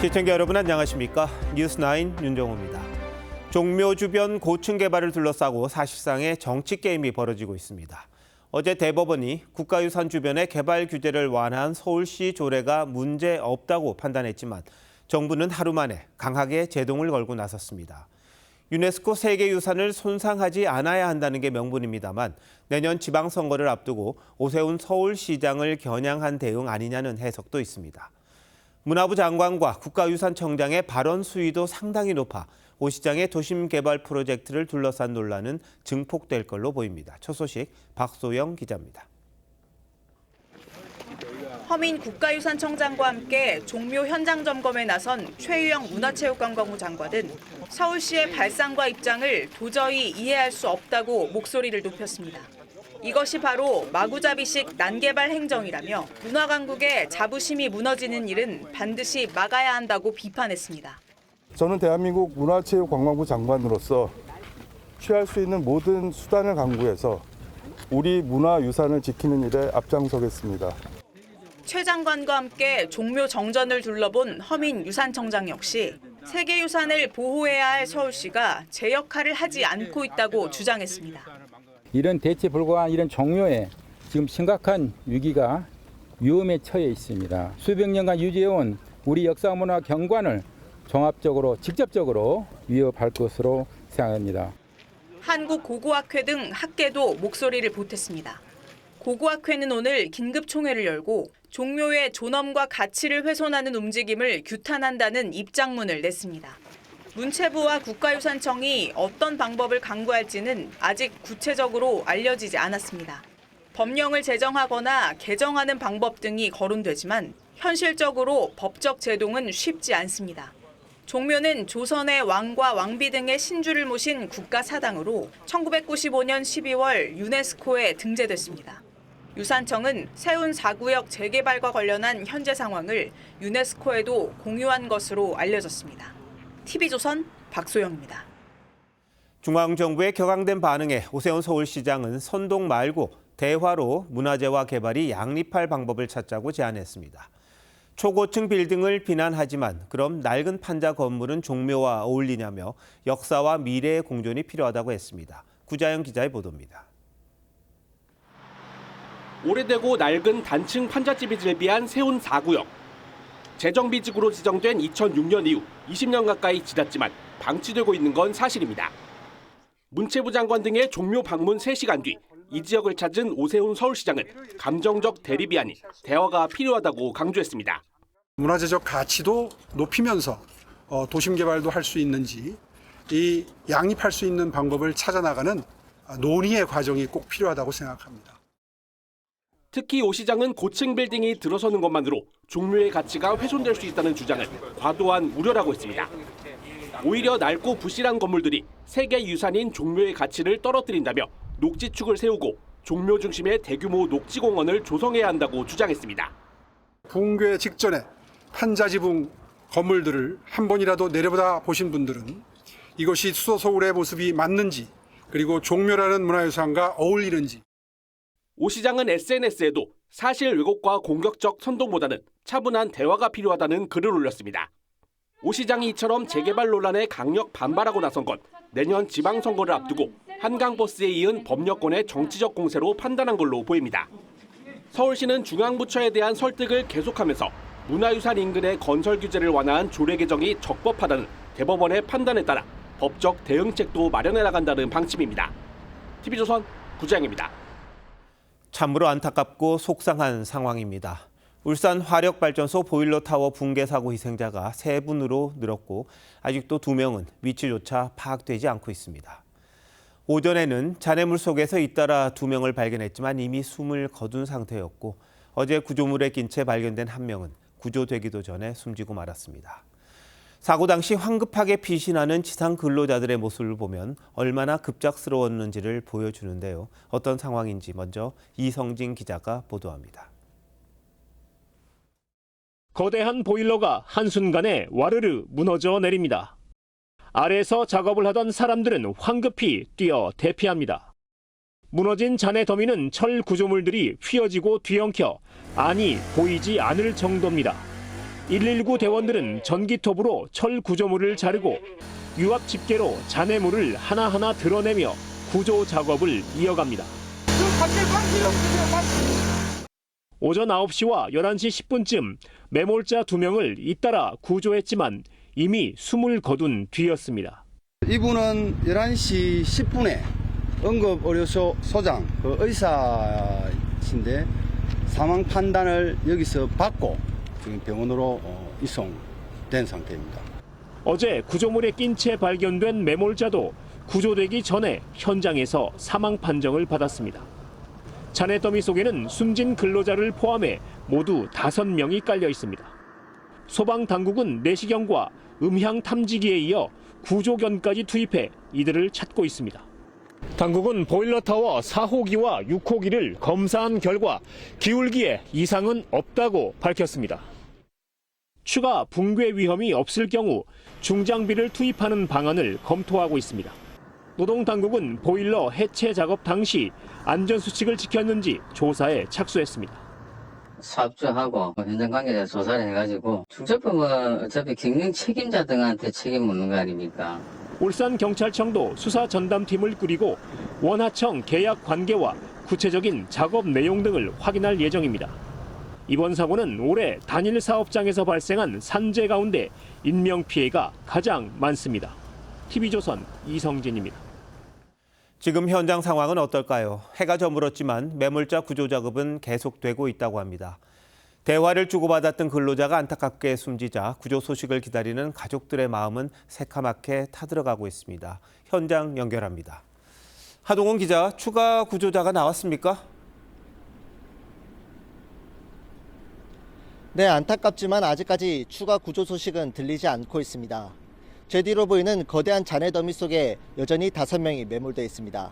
시청자 여러분 안녕하십니까? 뉴스9 윤정호입니다. 종묘 주변 고층 개발을 둘러싸고 사실상의 정치 게임이 벌어지고 있습니다. 어제 대법원이 국가유산 주변의 개발 규제를 완화한 서울시 조례가 문제 없다고 판단했지만 정부는 하루 만에 강하게 제동을 걸고 나섰습니다. 유네스코 세계유산을 손상하지 않아야 한다는 게 명분입니다만 내년 지방선거를 앞두고 오세훈 서울시장을 겨냥한 대응 아니냐는 해석도 있습니다. 문화부 장관과 국가유산청장의 발언 수위도 상당히 높아 오 시장의 도심 개발 프로젝트를 둘러싼 논란은 증폭될 걸로 보입니다. 첫 소식 박소영 기자입니다. 허민 국가유산청장과 함께 종묘 현장 점검에 나선 최유영 문화체육관광부 장관은 서울시의 발상과 입장을 도저히 이해할 수 없다고 목소리를 높였습니다. 이것이 바로 마구잡이식 난개발 행정이라며 문화강국의 자부심이 무너지는 일은 반드시 막아야 한다고 비판했습니다. 저는 대한민국 문화체육관광부 장관으로서 취할 수 있는 모든 수단을 강구해서 우리 문화유산을 지키는 일에 앞장서겠습니다. 최 장관과 함께 종묘 정전을 둘러본 허민 유산청장 역시 세계유산을 보호해야 할 서울시가 제 역할을 하지 않고 있다고 주장했습니다. 이런 대체 불가한 이런 종묘에 지금 심각한 위기가 위험에 처해 있습니다. 수백 년간 유지해온 우리 역사문화 경관을 종합적으로 직접적으로 위협할 것으로 생각합니다. 한국고고학회 등 학계도 목소리를 보탰습니다. 고고학회는 오늘 긴급총회를 열고 종묘의 존엄과 가치를 훼손하는 움직임을 규탄한다는 입장문을 냈습니다. 문체부와 국가유산청이 어떤 방법을 강구할지는 아직 구체적으로 알려지지 않았습니다. 법령을 제정하거나 개정하는 방법 등이 거론되지만 현실적으로 법적 제동은 쉽지 않습니다. 종묘는 조선의 왕과 왕비 등의 신주를 모신 국가사당으로 1995년 12월 유네스코에 등재됐습니다. 유산청은 세운 4구역 재개발과 관련한 현재 상황을 유네스코에도 공유한 것으로 알려졌습니다. TV조선 박소영입니다. 중앙정부의 격앙된 반응에 오세훈 서울시장은 선동 말고 대화로 문화재와 개발이 양립할 방법을 찾자고 제안했습니다. 초고층 빌딩을 비난하지만 그럼 낡은 판자 건물은 종묘와 어울리냐며 역사와 미래의 공존이 필요하다고 했습니다. 구자영 기자의 보도입니다. 오래되고 낡은 단층 판잣집이 즐비한 세운 4구역. 재정비지구로 지정된 2006년 이후 20년 가까이 지났지만 방치되고 있는 건 사실입니다. 문체부 장관 등의 종묘 방문 3시간 뒤 이 지역을 찾은 오세훈 서울시장은 감정적 대립이 아닌 대화가 필요하다고 강조했습니다. 문화재적 가치도 높이면서 도심 개발도 할 수 있는지 이 양립할 수 있는 방법을 찾아나가는 논의의 과정이 꼭 필요하다고 생각합니다. 특히 오 시장은 고층 빌딩이 들어서는 것만으로 종묘의 가치가 훼손될 수 있다는 주장을 과도한 우려라고 했습니다. 오히려 낡고 부실한 건물들이 세계유산인 종묘의 가치를 떨어뜨린다며 녹지축을 세우고 종묘 중심의 대규모 녹지공원을 조성해야 한다고 주장했습니다. 붕괴 직전에 판자지붕 건물들을 한 번이라도 내려보다 보신 분들은 이것이 수도 서울의 모습이 맞는지 그리고 종묘라는 문화유산과 어울리는지. 오 시장은 SNS에도 사실 왜곡과 공격적 선동보다는 차분한 대화가 필요하다는 글을 올렸습니다. 오 시장이 이처럼 재개발 논란에 강력 반발하고 나선 건 내년 지방선거를 앞두고 한강버스에 이은 법여권의 정치적 공세로 판단한 걸로 보입니다. 서울시는 중앙부처에 대한 설득을 계속하면서 문화유산 인근의 건설 규제를 완화한 조례 개정이 적법하다는 대법원의 판단에 따라 법적 대응책도 마련해 나간다는 방침입니다. TV조선 구자영입니다. 참으로 안타깝고 속상한 상황입니다. 울산 화력발전소 보일러타워 붕괴 사고 희생자가 3분으로 늘었고 아직도 2명은 위치조차 파악되지 않고 있습니다. 오전에는 잔해물 속에서 잇따라 2명을 발견했지만 이미 숨을 거둔 상태였고 어제 구조물에 낀 채 발견된 1명은 구조되기도 전에 숨지고 말았습니다. 사고 당시 황급하게 피신하는 지상 근로자들의 모습을 보면 얼마나 급작스러웠는지를 보여주는데요. 어떤 상황인지 먼저 이성진 기자가 보도합니다. 거대한 보일러가 한순간에 와르르 무너져 내립니다. 아래에서 작업을 하던 사람들은 황급히 뛰어 대피합니다. 무너진 잔해 더미는 철 구조물들이 휘어지고 뒤엉켜 안이 보이지 않을 정도입니다. 119 대원들은 전기톱으로 철 구조물을 자르고 유압 집게로 잔해물을 하나하나 드러내며 구조 작업을 이어갑니다. 오전 9시와 11시 10분쯤 매몰자 2명을 잇따라 구조했지만 이미 숨을 거둔 뒤였습니다. 이분은 11시 10분에 응급의료소 소장 의사신데 사망 판단을 여기서 받고 지금 병원으로 이송된 상태입니다. 어제 구조물에 낀 채 발견된 매몰자도 구조되기 전에 현장에서 사망 판정을 받았습니다. 잔해 더미 속에는 숨진 근로자를 포함해 모두 5명이 깔려 있습니다. 소방당국은 내시경과 음향 탐지기에 이어 구조견까지 투입해 이들을 찾고 있습니다. 당국은 보일러타워 4호기와 6호기를 검사한 결과 기울기에 이상은 없다고 밝혔습니다. 추가 붕괴 위험이 없을 경우 중장비를 투입하는 방안을 검토하고 있습니다. 노동당국은 보일러 해체 작업 당시 안전수칙을 지켰는지 조사에 착수했습니다. 사업주하고 현장 관계자 조사를 해가지고 중제법은 어차피 경영 책임자 등한테 책임 묻는 거 아닙니까? 울산경찰청도 수사 전담팀을 꾸리고 원하청 계약 관계와 구체적인 작업 내용 등을 확인할 예정입니다. 이번 사고는 올해 단일 사업장에서 발생한 산재 가운데 인명피해가 가장 많습니다. TV조선 이성진입니다. 지금 현장 상황은 어떨까요? 해가 저물었지만 매몰자 구조 작업은 계속되고 있다고 합니다. 대화를 주고받았던 근로자가 안타깝게 숨지자 구조 소식을 기다리는 가족들의 마음은 새카맣게 타들어가고 있습니다. 현장 연결합니다. 하동원 기자, 추가 구조자가 나왔습니까? 네, 안타깝지만 아직까지 추가 구조 소식은 들리지 않고 있습니다. 제 뒤로 보이는 거대한 잔해 더미 속에 여전히 5명이 매몰되어 있습니다.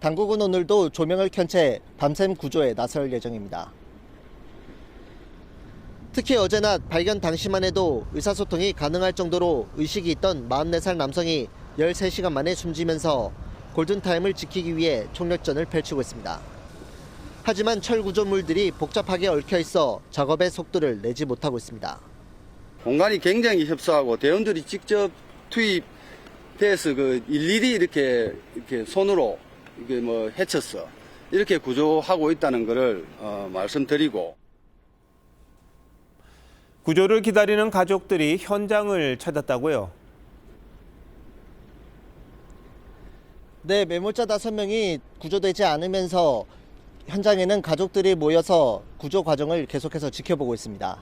당국은 오늘도 조명을 켠 채 밤샘 구조에 나설 예정입니다. 특히 어제 낮 발견 당시만 해도 의사소통이 가능할 정도로 의식이 있던 44살 남성이 13시간 만에 숨지면서 골든타임을 지키기 위해 총력전을 펼치고 있습니다. 하지만 철 구조물들이 복잡하게 얽혀 있어 작업의 속도를 내지 못하고 있습니다. 공간이 굉장히 협소하고 대원들이 직접 투입돼서 일일이 이렇게 손으로 헤쳤어. 이렇게 구조하고 있다는 것을 말씀드리고. 구조를 기다리는 가족들이 현장을 찾았다고요? 네, 매몰자 5명이 구조되지 않으면서 현장에는 가족들이 모여서 구조 과정을 계속해서 지켜보고 있습니다.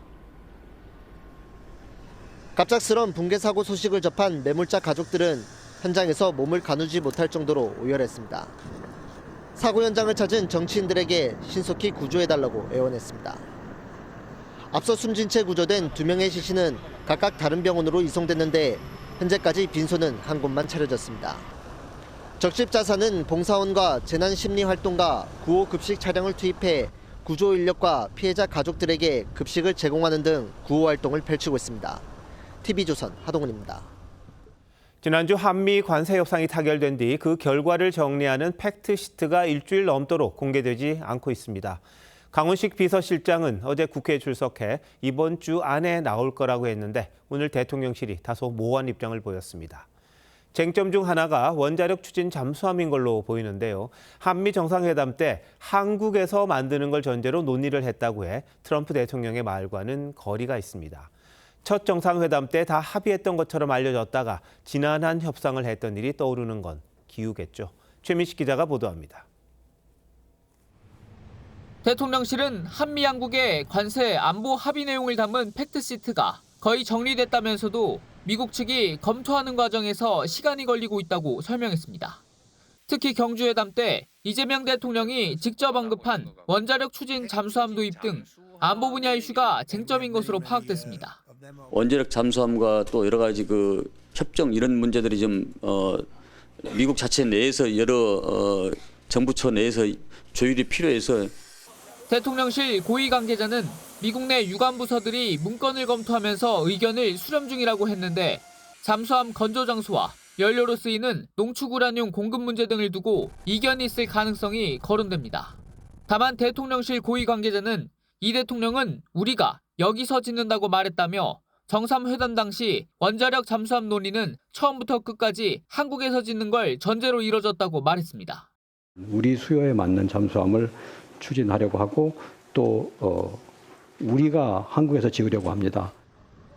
갑작스런 붕괴 사고 소식을 접한 매몰자 가족들은 현장에서 몸을 가누지 못할 정도로 오열했습니다. 사고 현장을 찾은 정치인들에게 신속히 구조해달라고 애원했습니다. 앞서 숨진 채 구조된 2명의 시신은 각각 다른 병원으로 이송됐는데 현재까지 빈소는 한 곳만 차려졌습니다. 적십자사는 봉사원과 재난심리활동가 구호급식 차량을 투입해 구조 인력과 피해자 가족들에게 급식을 제공하는 등 구호활동을 펼치고 있습니다. TV조선 하동훈입니다. 지난주 한미 관세 협상이 타결된 뒤 그 결과를 정리하는 팩트시트가 일주일 넘도록 공개되지 않고 있습니다. 강훈식 비서실장은 어제 국회에 출석해 이번 주 안에 나올 거라고 했는데 오늘 대통령실이 다소 모호한 입장을 보였습니다. 쟁점 중 하나가 원자력 추진 잠수함인 걸로 보이는데요. 한미 정상회담 때 한국에서 만드는 걸 전제로 논의를 했다고 해 트럼프 대통령의 말과는 거리가 있습니다. 첫 정상회담 때 다 합의했던 것처럼 알려졌다가 지난한 협상을 했던 일이 떠오르는 건 기우겠죠. 최민식 기자가 보도합니다. 대통령실은 한미 양국의 관세 안보 합의 내용을 담은 팩트시트가 거의 정리됐다면서도 미국 측이 검토하는 과정에서 시간이 걸리고 있다고 설명했습니다. 특히 경주회담 때 이재명 대통령이 직접 언급한 원자력 추진 잠수함 도입 등 안보 분야 이슈가 쟁점인 것으로 파악됐습니다. 원자력 잠수함과 또 여러 가지 협정 이런 문제들이 좀 미국 자체 내에서 여러 정부처 내에서 조율이 필요해서 대통령실 고위 관계자는 미국 내 유관 부서들이 문건을 검토하면서 의견을 수렴 중이라고 했는데 잠수함 건조 장소와 연료로 쓰이는 농축 우라늄 공급 문제 등을 두고 이견이 있을 가능성이 거론됩니다. 다만 대통령실 고위 관계자는 이 대통령은 우리가 여기서 짓는다고 말했다며 정상회담 당시 원자력 잠수함 논의는 처음부터 끝까지 한국에서 짓는 걸 전제로 이뤄졌다고 말했습니다. 우리 수요에 맞는 잠수함을 추진하려고 하고 또 우리가 한국에서 지으려고 합니다.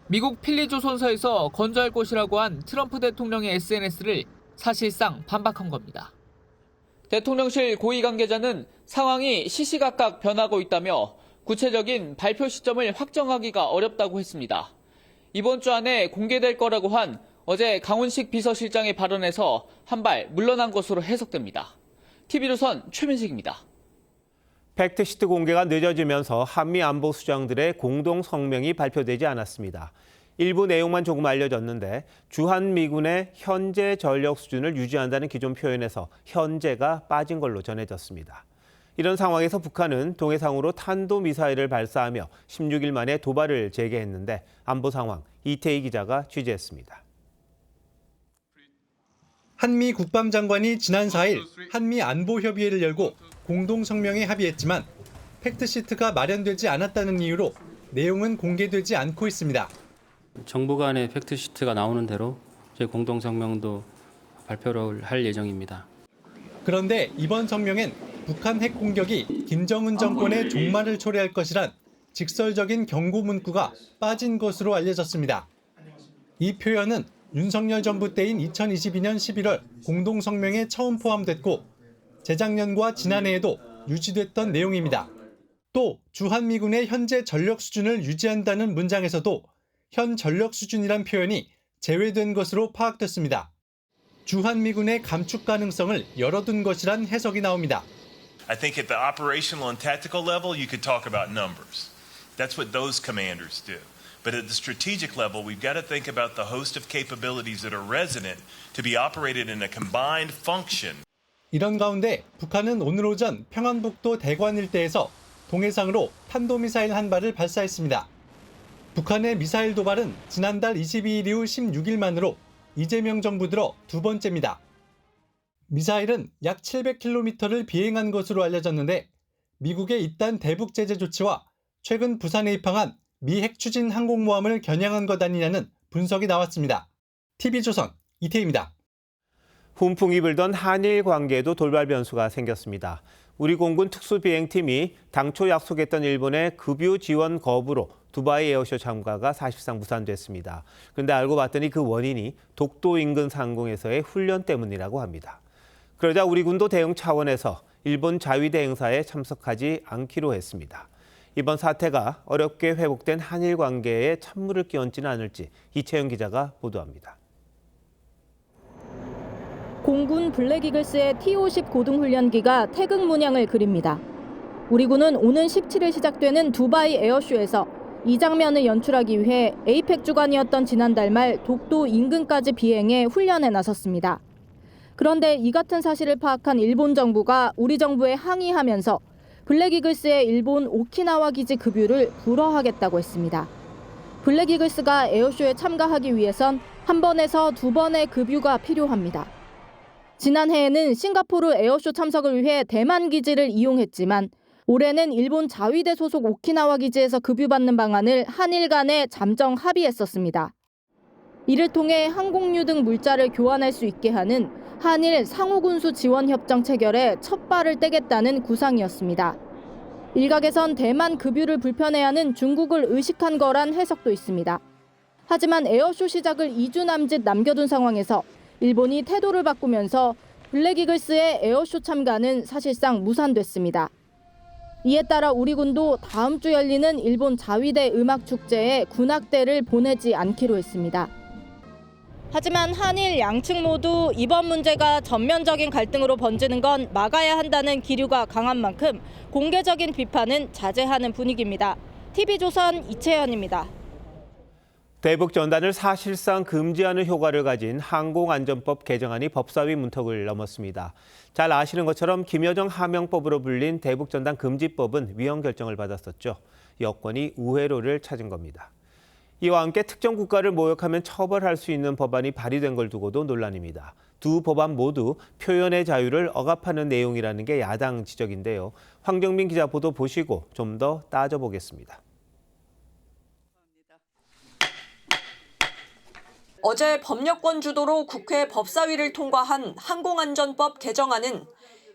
미국 필리조선사에서 건조할 것이라고 한 트럼프 대통령의 SNS를 사실상 반박한 겁니다. 대통령실 고위 관계자는 상황이 시시각각 변하고 있다며 구체적인 발표 시점을 확정하기가 어렵다고 했습니다. 이번 주 안에 공개될 거라고 한 어제 강훈식 비서실장의 발언에서 한 발 물러난 것으로 해석됩니다. TV조선 최민식입니다. 팩트시트 공개가 늦어지면서 한미 안보 수장들의 공동 성명이 발표되지 않았습니다. 일부 내용만 조금 알려졌는데 주한미군의 현재 전력 수준을 유지한다는 기존 표현에서 현재가 빠진 걸로 전해졌습니다. 이런 상황에서 북한은 동해상으로 탄도미사일을 발사하며 16일 만에 도발을 재개했는데 안보 상황 이태희 기자가 취재했습니다. 한미 국방장관이 지난 4일 한미 안보협의회를 열고 공동성명에 합의했지만 팩트시트가 마련되지 않았다는 이유로 내용은 공개되지 않고 있습니다. 정부 간의 팩트시트가 나오는 대로 저희 공동성명도 발표를 할 예정입니다. 그런데 이번 성명엔 북한 핵 공격이 김정은 정권의 종말을 초래할 것이란 직설적인 경고 문구가 빠진 것으로 알려졌습니다. 이 표현은 윤석열 정부 때인 2022년 11월 공동성명에 처음 포함됐고 재작년과 지난해에도 유지됐던 내용입니다. 또 주한미군의 현재 전력 수준을 유지한다는 문장에서도 현 전력 수준이란 표현이 제외된 것으로 파악됐습니다. 주한미군의 감축 가능성을 열어둔 것이란 해석이 나옵니다. I think at the operational and tactical level, you could talk about numbers. That's what those commanders do. But at the strategic level, we've got to think about the host of capabilities that are resident to be operated in a combined function. 이런 가운데 북한은 오늘 오전 평안북도 대관 일대에서 동해상으로 탄도미사일 한 발을 발사했습니다. 북한의 미사일 도발은 지난달 22일 이후 16일 만으로 이재명 정부 들어 두 번째입니다. 미사일은 약 700km를 비행한 것으로 알려졌는데 미국의 이딴 대북 제재 조치와 최근 부산에 입항한 미 핵추진 항공모함을 겨냥한 것 아니냐는 분석이 나왔습니다. TV조선 이태희입니다. 훈풍이 불던 한일 관계에도 돌발 변수가 생겼습니다. 우리 공군 특수비행팀이 당초 약속했던 일본의 급유 지원 거부로 두바이 에어쇼 참가가 사실상 무산됐습니다. 그런데 알고 봤더니 그 원인이 독도 인근 상공에서의 훈련 때문이라고 합니다. 그러자 우리 군도 대응 차원에서 일본 자위대 행사에 참석하지 않기로 했습니다. 이번 사태가 어렵게 회복된 한일 관계에 찬물을 끼얹지는 않을지 이채영 기자가 보도합니다. 공군 블랙이글스의 T-50 고등훈련기가 태극 문양을 그립니다. 우리 군은 오는 17일 시작되는 두바이 에어쇼에서 이 장면을 연출하기 위해 에이펙 주간이었던 지난달 말 독도 인근까지 비행해 훈련에 나섰습니다. 그런데 이 같은 사실을 파악한 일본 정부가 우리 정부에 항의하면서 블랙이글스의 일본 오키나와 기지 급유를 불허하겠다고 했습니다. 블랙이글스가 에어쇼에 참가하기 위해선 한 번에서 두 번의 급유가 필요합니다. 지난해에는 싱가포르 에어쇼 참석을 위해 대만 기지를 이용했지만 올해는 일본 자위대 소속 오키나와 기지에서 급유받는 방안을 한일 간에 잠정 합의했었습니다. 이를 통해 항공유 등 물자를 교환할 수 있게 하는 한일 상호군수 지원협정 체결에 첫 발을 떼겠다는 구상이었습니다. 일각에선 대만 급유를 불편해하는 중국을 의식한 거란 해석도 있습니다. 하지만 에어쇼 시작을 2주 남짓 남겨둔 상황에서 일본이 태도를 바꾸면서 블랙이글스의 에어쇼 참가는 사실상 무산됐습니다. 이에 따라 우리 군도 다음 주 열리는 일본 자위대 음악축제에 군악대를 보내지 않기로 했습니다. 하지만 한일 양측 모두 이번 문제가 전면적인 갈등으로 번지는 건 막아야 한다는 기류가 강한 만큼 공개적인 비판은 자제하는 분위기입니다. TV조선 이채연입니다. 대북 전단을 사실상 금지하는 효과를 가진 항공안전법 개정안이 법사위 문턱을 넘었습니다. 잘 아시는 것처럼 김여정 하명법으로 불린 대북 전단 금지법은 위헌 결정을 받았었죠. 여권이 우회로를 찾은 겁니다. 이와 함께 특정 국가를 모욕하면 처벌할 수 있는 법안이 발의된 걸 두고도 논란입니다. 두 법안 모두 표현의 자유를 억압하는 내용이라는 게 야당 지적인데요. 황정민 기자 보도 보시고 좀 더 따져보겠습니다. 어제 법력권 주도로 국회 법사위를 통과한 항공안전법 개정안은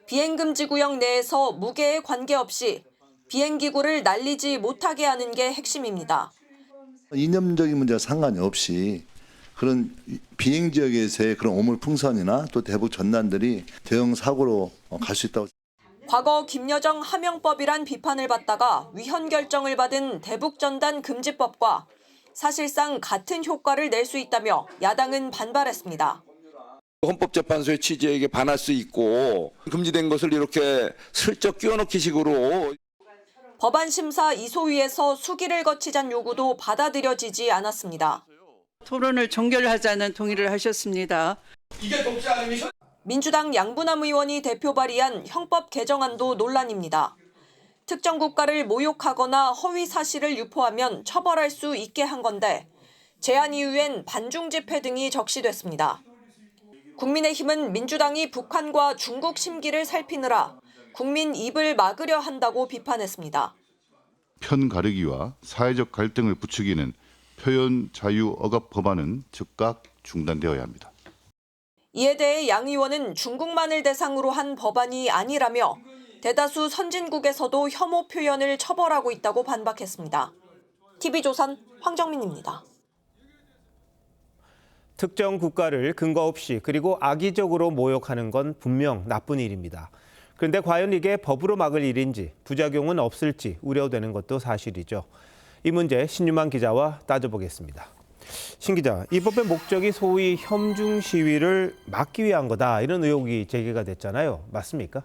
비행금지 구역 내에서 무게에 관계없이 비행기구를 날리지 못하게 하는 게 핵심입니다. 이념적인 문제와 상관이 없이 그런 비행 지역에서의 그런 오물풍선이나 또 대북 전단들이 대형 사고로 갈 수 있다고. 과거 김여정 하명법이란 비판을 받다가 위헌 결정을 받은 대북전단 금지법과 사실상 같은 효과를 낼 수 있다며 야당은 반발했습니다. 헌법재판소의 취지에 반할 수 있고 금지된 것을 이렇게 슬쩍 끼워넣기 식으로. 법안 심사 이소위에서 수기를 거치자는 요구도 받아들여지지 않았습니다. 토론을 종결하자는 동의를 하셨습니다. 이게 독재 아닙니까? 민주당 양부남 의원이 대표 발의한 형법 개정안도 논란입니다. 특정 국가를 모욕하거나 허위 사실을 유포하면 처벌할 수 있게 한 건데 제안 이후엔 반중 집회 등이 적시됐습니다. 국민의힘은 민주당이 북한과 중국 심기를 살피느라 국민 입을 막으려 한다고 비판했습니다. 편 가르기와 사회적 갈등을 부추기는 표현 자유 억압 법안은 즉각 중단되어야 합니다. 이에 대해 양 의원은 중국만을 대상으로 한 법안이 아니라며 대다수 선진국에서도 혐오 표현을 처벌하고 있다고 반박했습니다. TV조선 황정민입니다. 특정 국가를 근거 없이 그리고 악의적으로 모욕하는 건 분명 나쁜 일입니다. 그런데 과연 이게 법으로 막을 일인지 부작용은 없을지 우려되는 것도 사실이죠. 이 문제 신유만 기자와 따져보겠습니다. 신 기자, 이 법의 목적이 소위 혐중 시위를 막기 위한 거다 이런 의혹이 제기가 됐잖아요. 맞습니까?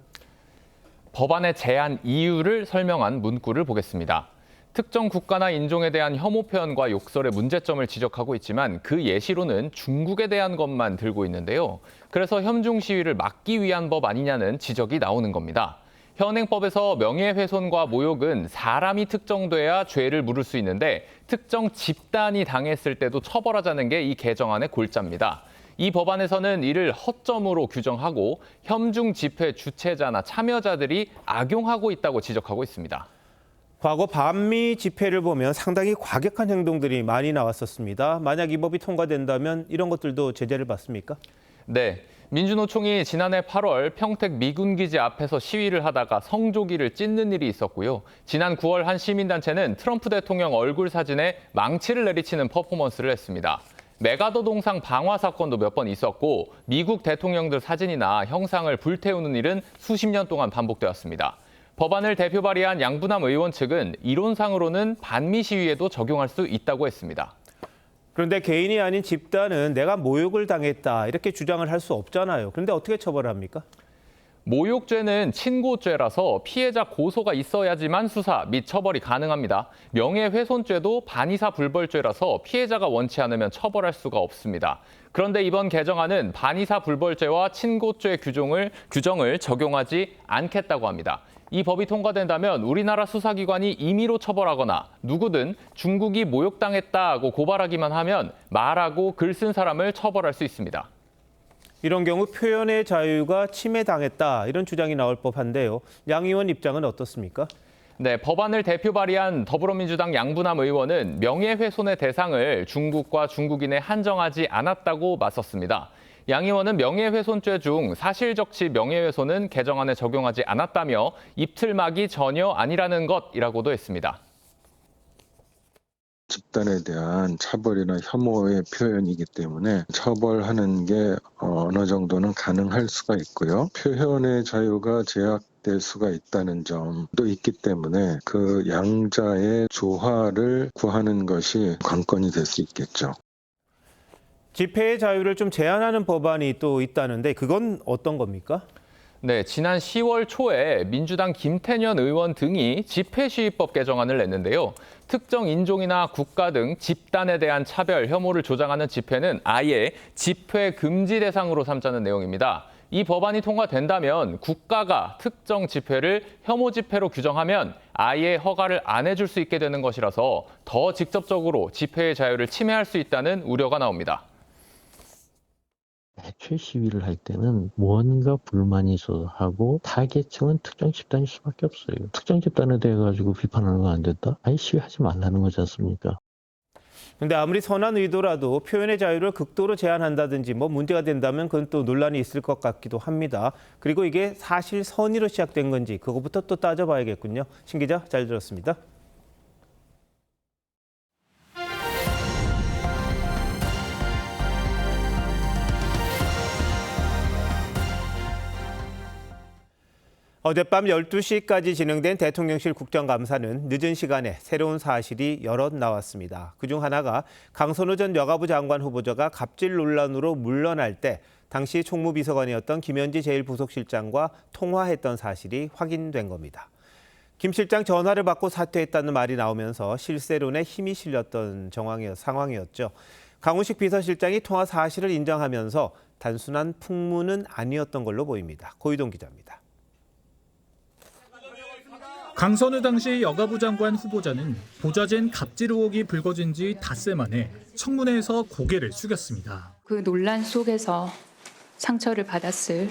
법안의 제안 이유를 설명한 문구를 보겠습니다. 특정 국가나 인종에 대한 혐오 표현과 욕설의 문제점을 지적하고 있지만 그 예시로는 중국에 대한 것만 들고 있는데요. 그래서 혐중 시위를 막기 위한 법 아니냐는 지적이 나오는 겁니다. 현행법에서 명예훼손과 모욕은 사람이 특정돼야 죄를 물을 수 있는데 특정 집단이 당했을 때도 처벌하자는 게 이 개정안의 골자입니다. 이 법안에서는 이를 허점으로 규정하고 혐중 집회 주최자나 참여자들이 악용하고 있다고 지적하고 있습니다. 과거 반미 집회를 보면 상당히 과격한 행동들이 많이 나왔었습니다. 만약 이 법이 통과된다면 이런 것들도 제재를 받습니까? 네. 민주노총이 지난해 8월 평택 미군기지 앞에서 시위를 하다가 성조기를 찢는 일이 있었고요. 지난 9월 한 시민단체는 트럼프 대통령 얼굴 사진에 망치를 내리치는 퍼포먼스를 했습니다. 메가더 동상 방화 사건도 몇 번 있었고 미국 대통령들 사진이나 형상을 불태우는 일은 수십 년 동안 반복되었습니다. 법안을 대표 발의한 양부남 의원 측은 이론상으로는 반미 시위에도 적용할 수 있다고 했습니다. 그런데 개인이 아닌 집단은 내가 모욕을 당했다 이렇게 주장을 할 수 없잖아요. 그런데 어떻게 처벌합니까? 모욕죄는 친고죄라서 피해자 고소가 있어야지만 수사 및 처벌이 가능합니다. 명예훼손죄도 반의사 불벌죄라서 피해자가 원치 않으면 처벌할 수가 없습니다. 그런데 이번 개정안은 반의사 불벌죄와 친고죄 규정을 적용하지 않겠다고 합니다. 이 법이 통과된다면 우리나라 수사기관이 임의로 처벌하거나 누구든 중국이 모욕당했다고 고발하기만 하면 말하고 글 쓴 사람을 처벌할 수 있습니다. 이런 경우 표현의 자유가 침해당했다 이런 주장이 나올 법한데요. 양 의원 입장은 어떻습니까? 네, 법안을 대표 발의한 더불어민주당 양부남 의원은 명예훼손의 대상을 중국과 중국인에 한정하지 않았다고 맞섰습니다. 양 의원은 명예훼손죄 중 사실적시 명예훼손은 개정안에 적용하지 않았다며 입틀막이 전혀 아니라는 것이라고도 했습니다. 집단에 대한 차별이나 혐오의 표현이기 때문에 처벌하는 게 어느 정도는 가능할 수가 있고요. 표현의 자유가 제약될 수가 있다는 점도 있기 때문에 그 양자의 조화를 구하는 것이 관건이 될 수 있겠죠. 집회의 자유를 좀 제한하는 법안이 또 있다는데 그건 어떤 겁니까? 네, 지난 10월 초에 민주당 김태년 의원 등이 집회시위법 개정안을 냈는데요. 특정 인종이나 국가 등 집단에 대한 차별, 혐오를 조장하는 집회는 아예 집회 금지 대상으로 삼자는 내용입니다. 이 법안이 통과된다면 국가가 특정 집회를 혐오 집회로 규정하면 아예 허가를 안 해줄 수 있게 되는 것이라서 더 직접적으로 집회의 자유를 침해할 수 있다는 우려가 나옵니다. 애초에 시위를 할 때는 뭔가 불만이 있어서 하고 타겟층은 특정 집단일 수밖에 없어요. 특정 집단에 대해 가지고 비판하는 건 안 된다? 아예 시위하지 말라는 거지 않습니까? 근데 아무리 선한 의도라도 표현의 자유를 극도로 제한한다든지 문제가 된다면 그건 또 논란이 있을 것 같기도 합니다. 그리고 이게 사실 선의로 시작된 건지 그것부터 또 따져봐야겠군요. 신 기자, 잘 들었습니다. 어젯밤 12시까지 진행된 대통령실 국정감사는 늦은 시간에 새로운 사실이 여럿 나왔습니다. 그중 하나가 강선우 전 여가부 장관 후보자가 갑질 논란으로 물러날 때 당시 총무비서관이었던 김현지 제1부속실장과 통화했던 사실이 확인된 겁니다. 김 실장 전화를 받고 사퇴했다는 말이 나오면서 실세론에 힘이 실렸던 상황이었죠. 강훈식 비서실장이 통화 사실을 인정하면서 단순한 풍문은 아니었던 걸로 보입니다. 고희동 기자입니다. 강선우 당시 여가부 장관 후보자는 보좌진 갑질 의혹이 불거진 지 닷새 만에 청문회에서 고개를 숙였습니다. 그 논란 속에서 상처를 받았을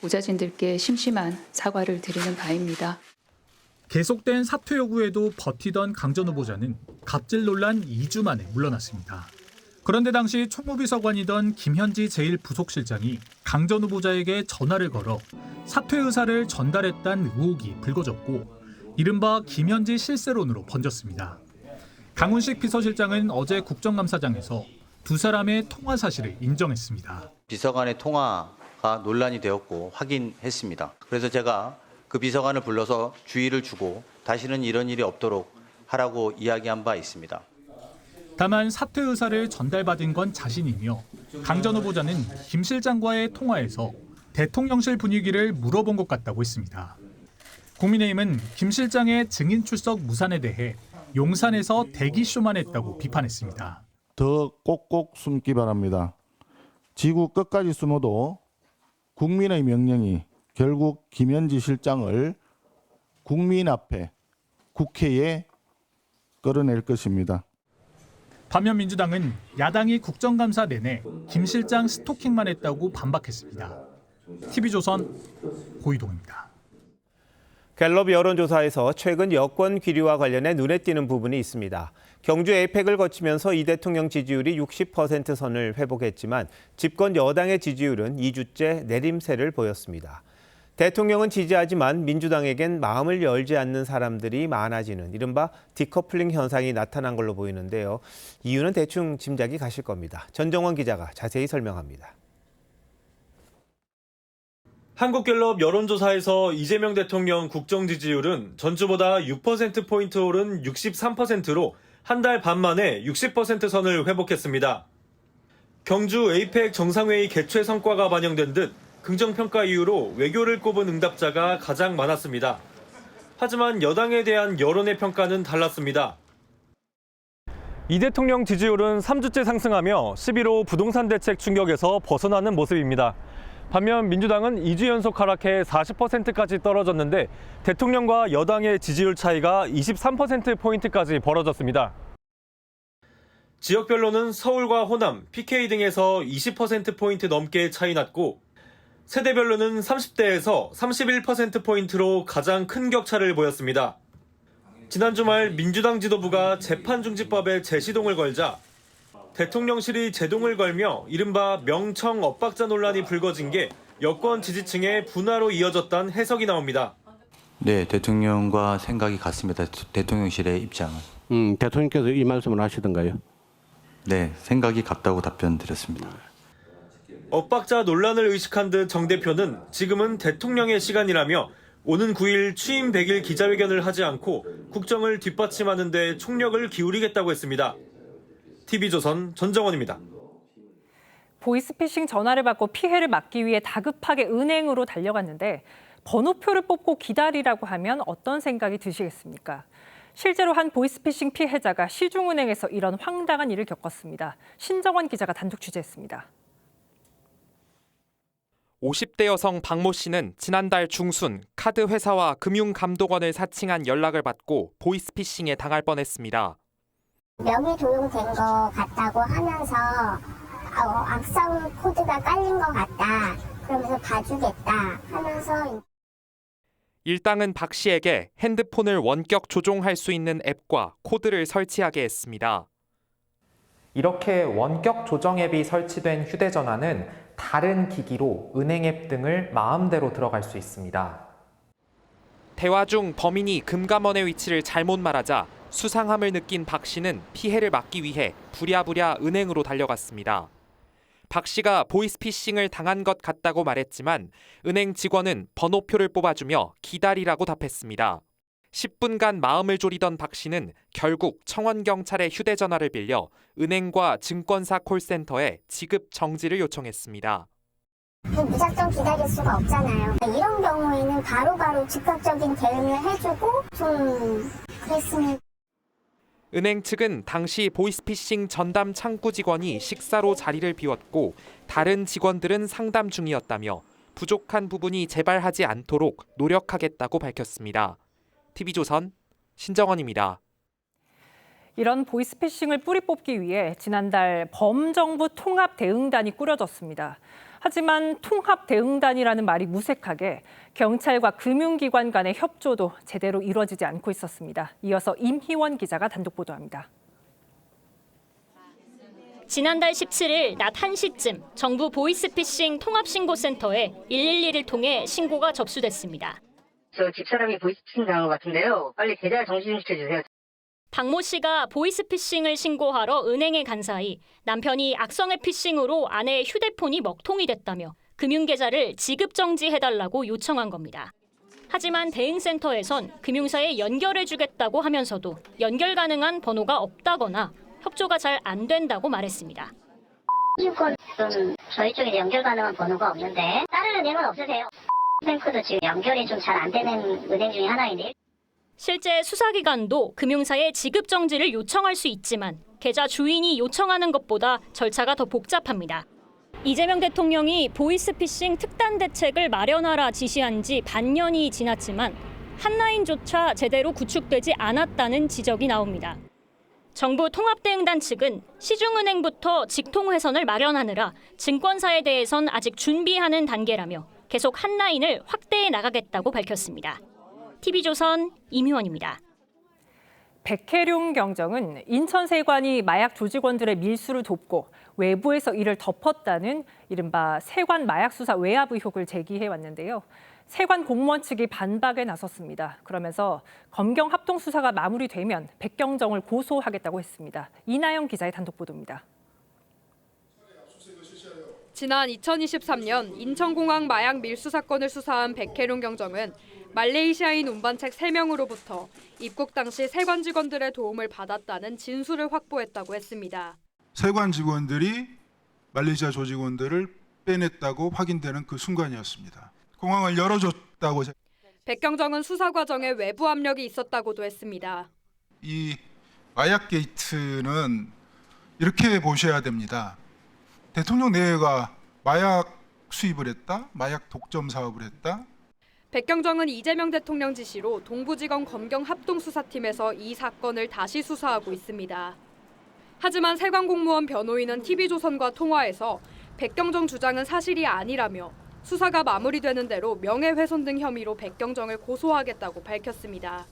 보좌진들께 심심한 사과를 드리는 바입니다. 계속된 사퇴 요구에도 버티던 강 전 후보자는 갑질 논란 2주 만에 물러났습니다. 그런데 당시 총무비서관이던 김현지 제1부속실장이 강 전 후보자에게 전화를 걸어 사퇴 의사를 전달했다는 의혹이 불거졌고 이른바 김현지 실세론으로 번졌습니다. 강훈식 비서실장은 어제 국정감사장에서 두 사람의 통화 사실을 인정했습니다. 비서관의 통화가 논란이 되었고 확인했습니다. 그래서 제가 그 비서관을 불러서 주의를 주고 다시는 이런 일이 없도록 하라고 이야기한 바 있습니다. 다만 사퇴 의사를 전달받은 건 자신이며 강 전 후보자는 김 실장과의 통화에서 대통령실 분위기를 물어본 것 같다고 했습니다. 국민의힘은 김 실장의 증인 출석 무산에 대해 용산에서 대기쇼만 했다고 비판했습니다. 더 꼭꼭 숨기 바랍니다. 지구 끝까지 숨어도 국민의 명령이 결국 김현지 실장을 국민 앞에 국회에 끌어낼 것입니다. 반면 민주당은 야당이 국정감사 내내 김 실장 스토킹만 했다고 반박했습니다. TV조선 고희동입니다. 갤럽 여론조사에서 최근 여권 기류와 관련해 눈에 띄는 부분이 있습니다. 경주 에이펙을 거치면서 이 대통령 지지율이 60% 선을 회복했지만 집권 여당의 지지율은 2주째 내림세를 보였습니다. 대통령은 지지하지만 민주당에겐 마음을 열지 않는 사람들이 많아지는 이른바 디커플링 현상이 나타난 걸로 보이는데요. 이유는 대충 짐작이 가실 겁니다. 전정원 기자가 자세히 설명합니다. 한국갤럽 여론조사에서 이재명 대통령 국정 지지율은 전주보다 6%포인트 오른 63%로 한 달 반 만에 60% 선을 회복했습니다. 경주 에이펙 정상회의 개최 성과가 반영된 듯 긍정평가 이후로 외교를 꼽은 응답자가 가장 많았습니다. 하지만 여당에 대한 여론의 평가는 달랐습니다. 이 대통령 지지율은 3주째 상승하며 11호 부동산 대책 충격에서 벗어나는 모습입니다. 반면 민주당은 2주 연속 하락해 40%까지 떨어졌는데 대통령과 여당의 지지율 차이가 23%포인트까지 벌어졌습니다. 지역별로는 서울과 호남, PK 등에서 20%포인트 넘게 차이 났고 세대별로는 30대에서 31%포인트로 가장 큰 격차를 보였습니다. 지난 주말 민주당 지도부가 재판중지법에 재시동을 걸자 대통령실이 제동을 걸며 이른바 명청 엇박자 논란이 불거진 게 여권 지지층의 분화로 이어졌다는 해석이 나옵니다. 네, 대통령과 생각이 같습니다. 대통령실의 입장은. 대통령께서 이 말씀을 하시던가요? 네, 생각이 같다고 답변 드렸습니다. 엇박자 논란을 의식한 듯 정 대표는 지금은 대통령의 시간이라며 오는 9일 취임 100일 기자회견을 하지 않고 국정을 뒷받침하는 데 총력을 기울이겠다고 했습니다. TV조선 전정원입니다. 보이스피싱 전화를 받고 피해를 막기 위해 다급하게 은행으로 달려갔는데 번호표를 뽑고 기다리라고 하면 어떤 생각이 드시겠습니까? 실제로 한 보이스피싱 피해자가 시중은행에서 이런 황당한 일을 겪었습니다. 신정원 기자가 단독 취재했습니다. 50대 여성 박모 씨는 지난달 중순 카드 회사와 금융감독원을 사칭한 연락을 받고 보이스피싱에 당할 뻔했습니다. 명의 도용된 거 같다고 하면서 악성 코드가 깔린 것 같다. 그러면서 봐주겠다 하면서 일당은 박 씨에게 핸드폰을 원격 조종할 수 있는 앱과 코드를 설치하게 했습니다. 이렇게 원격 조정 앱이 설치된 휴대전화는 다른 기기로 은행 앱 등을 마음대로 들어갈 수 있습니다. 대화 중 범인이 금감원의 위치를 잘못 말하자 수상함을 느낀 박 씨는 피해를 막기 위해 부랴부랴 은행으로 달려갔습니다. 박 씨가 보이스피싱을 당한 것 같다고 말했지만 은행 직원은 번호표를 뽑아주며 기다리라고 답했습니다. 10분간 마음을 졸이던 박 씨는 결국 청원경찰의 휴대전화를 빌려 은행과 증권사 콜센터에 지급 정지를 요청했습니다. 무작정 기다릴 수가 없잖아요. 이런 경우에는 바로바로 즉각적인 대응을 해주고 좀 그랬으면. 은행 측은 당시 보이스피싱 전담 창구 직원이 식사로 자리를 비웠고 다른 직원들은 상담 중이었다며 부족한 부분이 재발하지 않도록 노력하겠다고 밝혔습니다. TV조선 신정원입니다. 이런 보이스피싱을 뿌리 뽑기 위해 지난달 범정부 통합대응단이 꾸려졌습니다. 하지만 통합대응단이라는 말이 무색하게 경찰과 금융기관 간의 협조도 제대로 이루어지지 않고 있었습니다. 이어서 임희원 기자가 단독 보도합니다. 지난달 17일 낮 1시쯤 정부 보이스피싱 통합신고센터에 112를 통해 신고가 접수됐습니다. 저 집사람이 보이스피싱 당한 것 같은데요. 빨리 계좌 정지 좀 시켜주세요. 박모 씨가 보이스피싱을 신고하러 은행에 간 사이 남편이 악성의 피싱으로 아내의 휴대폰이 먹통이 됐다며 금융계좌를 지급정지해달라고 요청한 겁니다. 하지만 대응센터에선 금융사에 연결해주겠다고 하면서도 연결 가능한 번호가 없다거나 협조가 잘 안 된다고 말했습니다. 신고는 저희 쪽에 연결 가능한 번호가 없는데 다른 은행은 없으세요? 뱅크도 지금 연결이 좀 잘 안 되는 은행 중에 하나인데. 실제 수사기관도 금융사에 지급정지를 요청할 수 있지만 계좌 주인이 요청하는 것보다 절차가 더 복잡합니다. 이재명 대통령이 보이스피싱 특단 대책을 마련하라 지시한 지 반년이 지났지만 한라인조차 제대로 구축되지 않았다는 지적이 나옵니다. 정부 통합대응단 측은 시중은행부터 직통회선을 마련하느라 증권사에 대해선 아직 준비하는 단계라며 계속 한라인을 확대해 나가겠다고 밝혔습니다. TV조선 임희원입니다. 백혜룡 경정은 인천세관이 마약 조직원들의 밀수를 돕고 외부에서 이를 덮었다는 이른바 세관 마약 수사 외압 의혹을 제기해왔는데요. 세관 공무원 측이 반박에 나섰습니다. 그러면서 검경 합동 수사가 마무리되면 백경정을 고소하겠다고 했습니다. 이나영 기자의 단독 보도입니다. 지난 2023년 인천공항 마약 밀수 사건을 수사한 백혜룡 경정은 말레이시아인 운반책 3명으로부터 입국 당시 세관 직원들의 도움을 받았다는 진술을 확보했다고 했습니다. 세관 직원들이 말레이시아 조직원들을 빼냈다고 확인되는 그 순간이었습니다. 공항을 열어줬다고. 백경정은 수사 과정에 외부 압력이 있었다고도 했습니다. 이 마약 게이트는 이렇게 보셔야 됩니다. 대통령 내외가 마약 수입을 했다, 마약 독점 사업을 했다. 백경정은 이재명 대통령 지시로 동부지검 검경 합동수사팀에서 이 사건을 다시 수사하고 있습니다. 하지만 세관 공무원 변호인은 TV조선과 통화에서 백경정 주장은 사실이 아니라며 수사가 마무리되는 대로 명예훼손 등 혐의로 백경정을 고소하겠다고 밝혔습니다.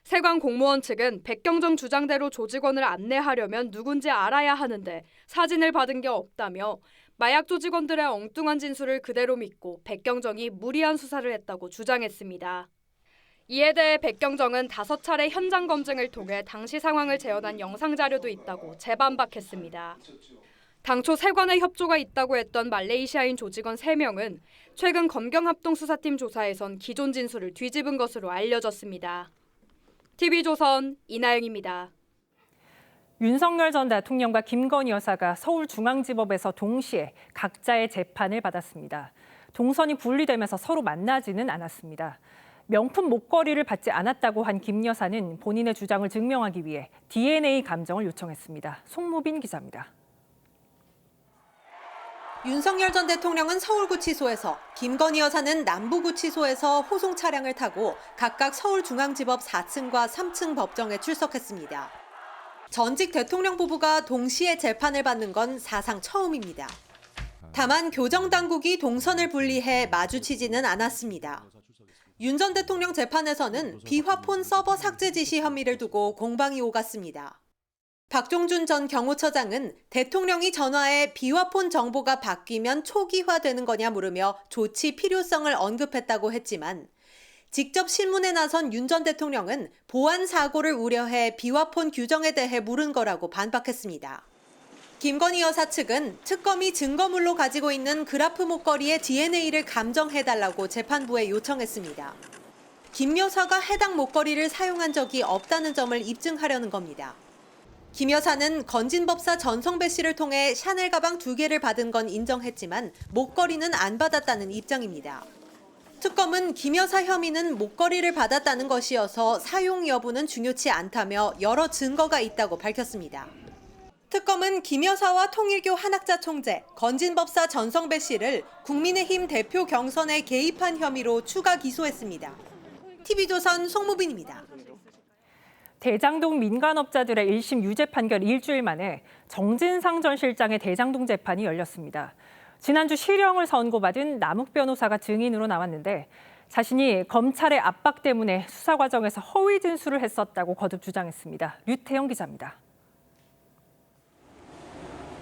세관 공무원 측은 백경정 주장대로 조직원을 안내하려면 누군지 알아야 하는데 사진을 받은 게 없다며 마약 조직원들의 엉뚱한 진술을 그대로 믿고 백경정이 무리한 수사를 했다고 주장했습니다. 이에 대해 백경정은 5차례 현장 검증을 통해 당시 상황을 재현한 영상 자료도 있다고 재반박했습니다. 당초 세관의 협조가 있다고 했던 말레이시아인 조직원 3명은 최근 검경합동수사팀 조사에선 기존 진술을 뒤집은 것으로 알려졌습니다. TV조선 이나영입니다. 윤석열 전 대통령과 김건희 여사가 서울중앙지법에서 동시에 각자의 재판을 받았습니다. 동선이 분리되면서 서로 만나지는 않았습니다. 명품 목걸이를 받지 않았다고 한 김 여사는 본인의 주장을 증명하기 위해 DNA 감정을 요청했습니다. 송무빈 기자입니다. 윤석열 전 대통령은 서울구치소에서, 김건희 여사는 남부구치소에서 호송 차량을 타고 각각 서울중앙지법 4층과 3층 법정에 출석했습니다. 전직 대통령 부부가 동시에 재판을 받는 건 사상 처음입니다. 다만 교정당국이 동선을 분리해 마주치지는 않았습니다. 윤 전 대통령 재판에서는 비화폰 서버 삭제 지시 혐의를 두고 공방이 오갔습니다. 박종준 전 경호처장은 대통령이 전화해 비와폰 정보가 바뀌면 초기화되는 거냐 물으며 조치 필요성을 언급했다고 했지만 직접 실문에 나선 윤 전 대통령은 보안 사고를 우려해 비와폰 규정에 대해 물은 거라고 반박했습니다. 김건희 여사 측은 특검이 증거물로 가지고 있는 그라프 목걸이의 DNA를 감정해달라고 재판부에 요청했습니다. 김 여사가 해당 목걸이를 사용한 적이 없다는 점을 입증하려는 겁니다. 김 여사는 건진법사 전성배 씨를 통해 샤넬 가방 2개를 받은 건 인정했지만 목걸이는 안 받았다는 입장입니다. 특검은 김 여사 혐의는 목걸이를 받았다는 것이어서 사용 여부는 중요치 않다며 여러 증거가 있다고 밝혔습니다. 특검은 김 여사와 통일교 한학자 총재, 건진법사 전성배 씨를 국민의힘 대표 경선에 개입한 혐의로 추가 기소했습니다. TV조선 송무빈입니다. 대장동 민간업자들의 1심 유죄 판결 일주일 만에 정진상 전 실장의 대장동 재판이 열렸습니다. 지난주 실형을 선고받은 남욱 변호사가 증인으로 나왔는데 자신이 검찰의 압박 때문에 수사 과정에서 허위 진술을 했었다고 거듭 주장했습니다. 류태영 기자입니다.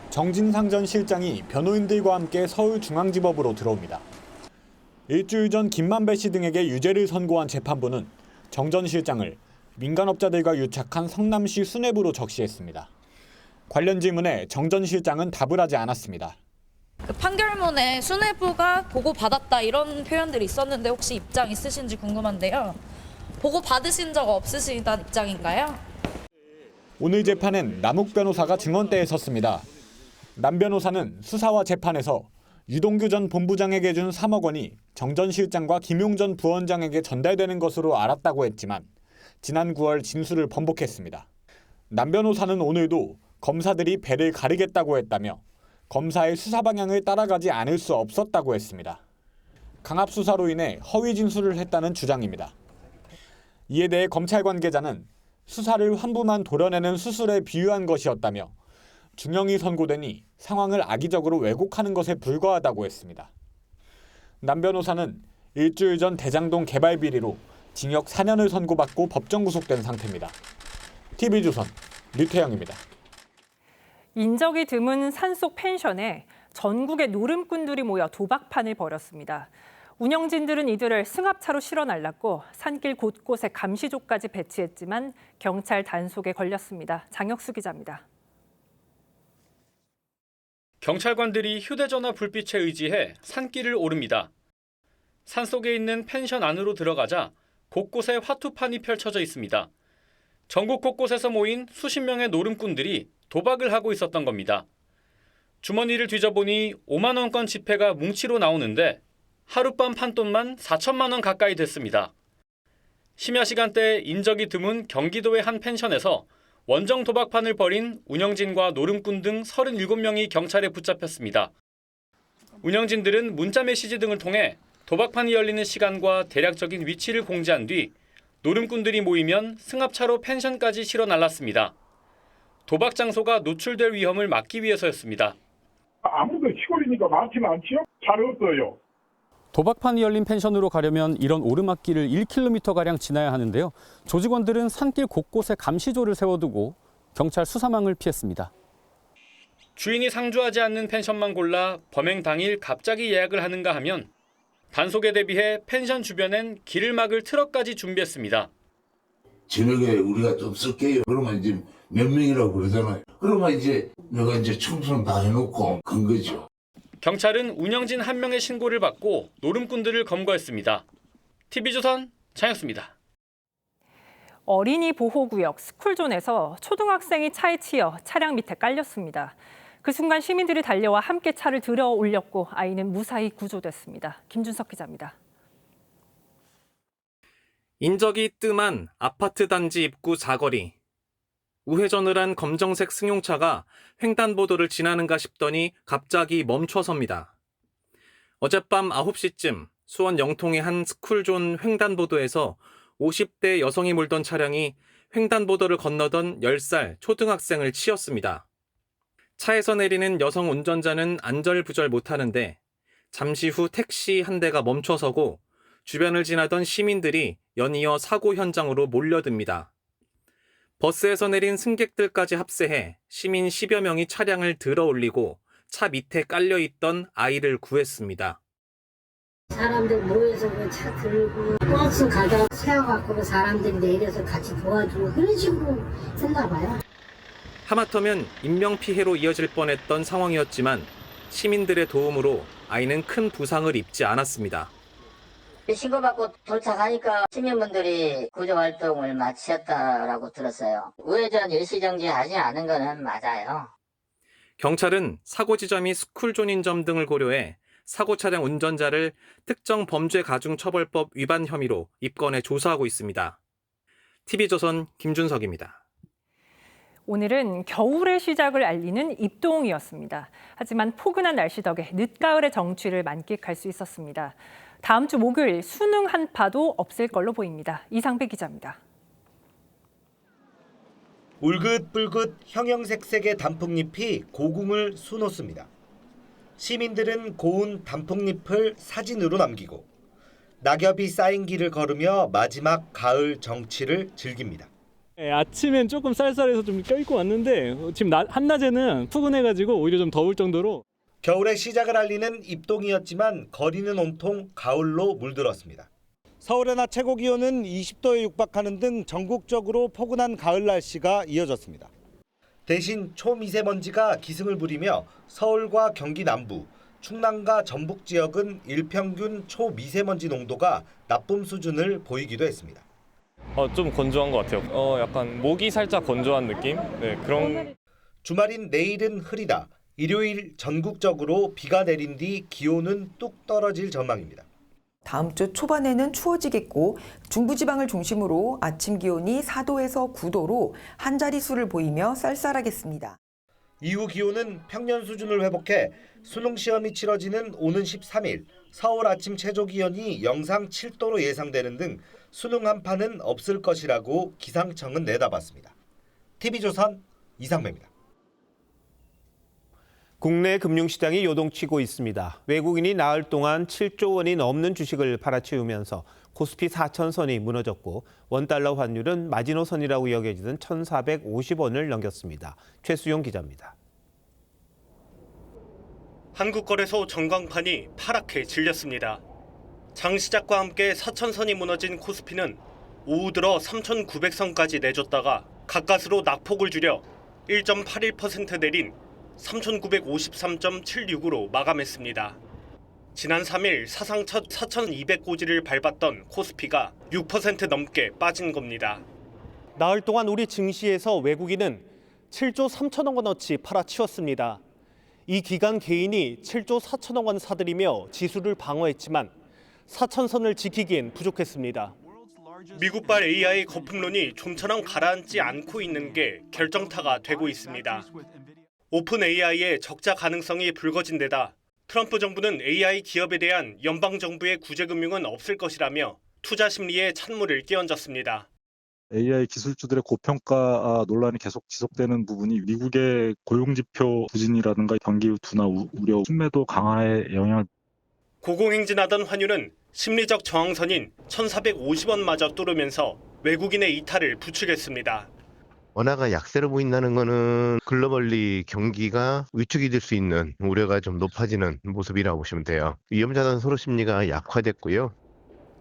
정진상 전 실장이 변호인들과 함께 서울중앙지법으로 들어옵니다. 일주일 전 김만배 씨 등에게 유죄를 선고한 재판부는 정 전 실장을 민간업자들과 유착한 성남시 수뇌부로 적시했습니다. 관련 질문에 정 전 실장은 답을 하지 않았습니다. 그 판결문에 수뇌부가 보고받았다 이런 표현들이 있었는데 혹시 입장 있으신지 궁금한데요. 보고받으신 적 없으시다는 입장인가요? 오늘 재판엔 남욱 변호사가 증언대에 섰습니다. 남 변호사는 수사와 재판에서 유동규 전 본부장에게 준 3억 원이 정 전 실장과 김용 전 부원장에게 전달되는 것으로 알았다고 했지만 지난 9월 진술을 번복했습니다. 남 변호사는 오늘도 검사들이 배를 가르겠다고 했다며 검사의 수사 방향을 따라가지 않을 수 없었다고 했습니다. 강압 수사로 인해 허위 진술을 했다는 주장입니다. 이에 대해 검찰 관계자는 수사를 환부만 도려내는 수술에 비유한 것이었다며 중형이 선고되니 상황을 악의적으로 왜곡하는 것에 불과하다고 했습니다. 남 변호사는 일주일 전 대장동 개발 비리로 징역 4년을 선고받고 법정 구속된 상태입니다. TV조선 류태영입니다. 인적이 드문 산속 펜션에 전국의 노름꾼들이 모여 도박판을 벌였습니다. 운영진들은 이들을 승합차로 실어 날랐고 산길 곳곳에 감시조까지 배치했지만 경찰 단속에 걸렸습니다. 장혁수 기자입니다. 경찰관들이 휴대전화 불빛에 의지해 산길을 오릅니다. 산속에 있는 펜션 안으로 들어가자 곳곳에 화투판이 펼쳐져 있습니다. 전국 곳곳에서 모인 수십 명의 노름꾼들이 도박을 하고 있었던 겁니다. 주머니를 뒤져보니 5만 원권 지폐가 뭉치로 나오는데 하룻밤 판돈만 4천만 원 가까이 됐습니다. 심야 시간대 인적이 드문 경기도의 한 펜션에서 원정 도박판을 벌인 운영진과 노름꾼 등 37명이 경찰에 붙잡혔습니다. 운영진들은 문자 메시지 등을 통해 도박판이 열리는 시간과 대략적인 위치를 공지한 뒤 노름꾼들이 모이면 승합차로 펜션까지 실어 날랐습니다. 도박 장소가 노출될 위험을 막기 위해서였습니다. 아무도 시골이니까 많지는 않지요? 잘 없어요. 도박판이 열린 펜션으로 가려면 이런 오르막길을 1km가량 지나야 하는데요. 조직원들은 산길 곳곳에 감시조를 세워두고 경찰 수사망을 피했습니다. 주인이 상주하지 않는 펜션만 골라 범행 당일 갑자기 예약을 하는가 하면 단속에 대비해 펜션 주변엔 길을 막을 트럭까지 준비했습니다. 저녁에 우리가 좀 쓸게요. 그러면 이제 몇 명이라고 그러잖아요. 그러면 이제 내가 이제 청소는 다 해놓고 간 거죠. 경찰은 운영진 한 명의 신고를 받고 노름꾼들을 검거했습니다. TV조선 장혁수입니다. 어린이 보호구역 스쿨존에서 초등학생이 차에 치여 차량 밑에 깔렸습니다. 그 순간 시민들이 달려와 함께 차를 들어 올렸고 아이는 무사히 구조됐습니다. 김준석 기자입니다. 인적이 뜸한 아파트 단지 입구 사거리. 우회전을 한 검정색 승용차가 횡단보도를 지나는가 싶더니 갑자기 멈춰섭니다. 어젯밤 9시쯤 수원 영통의 한 스쿨존 횡단보도에서 50대 여성이 몰던 차량이 횡단보도를 건너던 10살 초등학생을 치었습니다. 차에서 내리는 여성 운전자는 안절부절 못하는데 잠시 후 택시 한 대가 멈춰서고 주변을 지나던 시민들이 연이어 사고 현장으로 몰려듭니다. 버스에서 내린 승객들까지 합세해 시민 10여 명이 차량을 들어 올리고 차 밑에 깔려있던 아이를 구했습니다. 사람들 모여서 그 차 들고 버스 가다 세워갖고 사람들이 내려서 같이 도와주고 그런 식으로 했나 봐요. 하마터면 인명피해로 이어질 뻔했던 상황이었지만 시민들의 도움으로 아이는 큰 부상을 입지 않았습니다. 신고받고 도착하니까 시민분들이 구조활동을 마치셨다라고 들었어요. 우회전 일시정지 하지 않은 거는 맞아요. 경찰은 사고 지점이 스쿨존인 점 등을 고려해 사고 차량 운전자를 특정 범죄 가중처벌법 위반 혐의로 입건해 조사하고 있습니다. TV조선 김준석입니다. 오늘은 겨울의 시작을 알리는 입동이었습니다. 하지만 포근한 날씨 덕에 늦가을의 정취를 만끽할 수 있었습니다. 다음 주 목요일 수능 한파도 없을 걸로 보입니다. 이상배 기자입니다. 울긋불긋 형형색색의 단풍잎이 고궁을 수놓습니다. 시민들은 고운 단풍잎을 사진으로 남기고 낙엽이 쌓인 길을 걸으며 마지막 가을 정취를 즐깁니다. 아침엔 조금 쌀쌀해서 좀 껴입고 왔는데 지금 한낮에는 푸근해가지고 오히려 좀 더울 정도로. 겨울의 시작을 알리는 입동이었지만 거리는 온통 가을로 물들었습니다. 서울의 낮 최고 기온은 20도에 육박하는 등 전국적으로 포근한 가을 날씨가 이어졌습니다. 대신 초미세먼지가 기승을 부리며 서울과 경기 남부, 충남과 전북 지역은 일평균 초미세먼지 농도가 나쁨 수준을 보이기도 했습니다. 좀 건조한 것 같아요. 약간 목이 살짝 건조한 느낌? 네, 그런. 주말인 내일은 흐리다. 일요일 전국적으로 비가 내린 뒤 기온은 뚝 떨어질 전망입니다. 다음 주 초반에는 추워지겠고 중부지방을 중심으로 아침 기온이 4도에서 9도로 한 자릿수를 보이며 쌀쌀하겠습니다. 이후 기온은 평년 수준을 회복해 수능 시험이 치러지는 오는 13일 서울 아침 최저 기온이 영상 7도로 예상되는 등 수능 한파는 없을 것이라고 기상청은 내다봤습니다. TV조선 이상배입니다. 국내 금융시장이 요동치고 있습니다. 외국인이 나흘 동안 7조 원이 넘는 주식을 팔아치우면서 코스피 4,000선이 무너졌고 원달러 환율은 마지노선이라고 여겨지던 1,450원을 넘겼습니다. 최수용 기자입니다. 한국거래소 전광판이 파랗게 질렸습니다. 장 시작과 함께 4,000선이 무너진 코스피는 오후 들어 3,900선까지 내줬다가 가까스로 낙폭을 줄여 1.81% 내린 3,953.76으로 마감했습니다. 지난 3일 사상 첫 4,200고지를 밟았던 코스피가 6% 넘게 빠진 겁니다. 나흘 동안 우리 증시에서 외국인은 7조 3천억 원어치 팔아치웠습니다. 이 기간 개인이 7조 4천억 원 사들이며 지수를 방어했지만 4,000선을 지키기엔 부족했습니다. 미국발 AI 거품론이 좀처럼 가라앉지 않고 있는 게 결정타가 되고 있습니다. 오픈 AI의 적자 가능성이 불거진 데다 트럼프 정부는 AI 기업에 대한 연방정부의 구제 금융은 없을 것이라며 투자 심리에 찬물을 끼얹었습니다. AI 기술주들의 고평가 논란이 계속 지속되는 부분이 미국의 고용지표 부진이라든가 경기 둔화 우려, 순매도 강화에 영향을. 고공행진하던 환율은 심리적 저항선인 1,450원마저 뚫으면서 외국인의 이탈을 부추겼습니다. 원화가 약세로 보인다는 것은 글로벌리 경기가 위축이 될 수 있는 우려가 좀 높아지는 모습이라고 보시면 돼요. 위험자산 서로 심리가 약화됐고요.